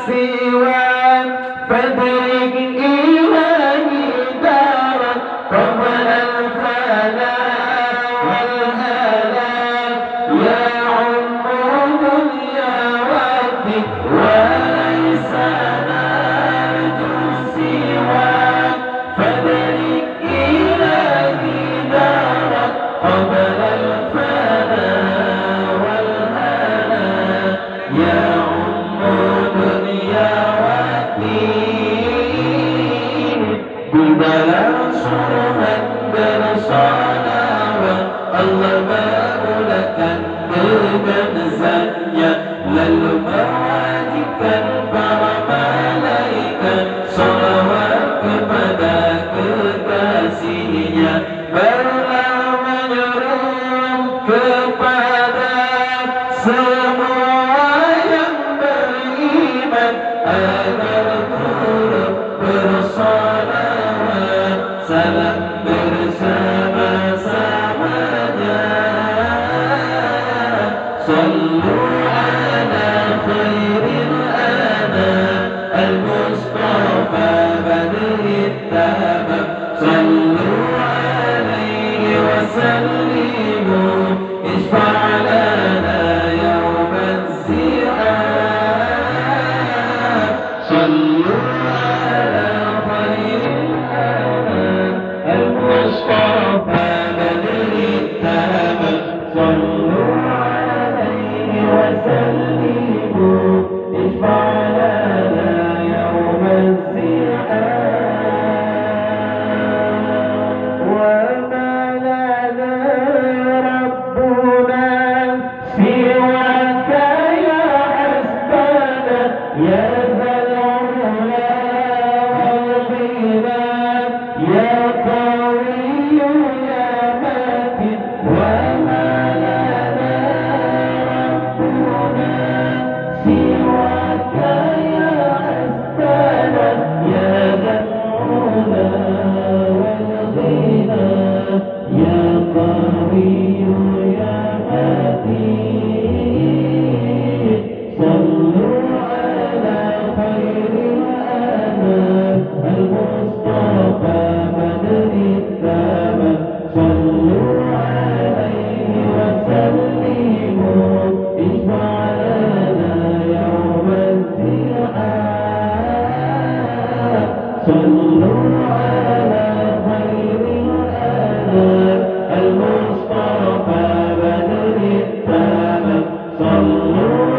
السوى فادرك إلهي دارا قبل الفناء والهلاك يا عمر دنيا ودي وليس نرجو سواك فادرك إلهي دارا قبل الفناء والهلاك يا dunia wakil di dalam surah bersalawat Allah memulakan dengan zatnya lalu mewajibkan para malaikat salawat kepada kekasihnya barulah menyuruh kepada semua agar turut bersalawat salam bersama-samanya sallu ala khairil anam al-mustafa badril tamam sallu alaihi wa sallimu ishfa' lana yawm az-zi'ab صلوا على خير الأنام المصطفى بدر التمام صلوا عليه وسلموا اشفع لنا يوم الزحام وما لنا ربنا سواك يا حسبنا يا صلوا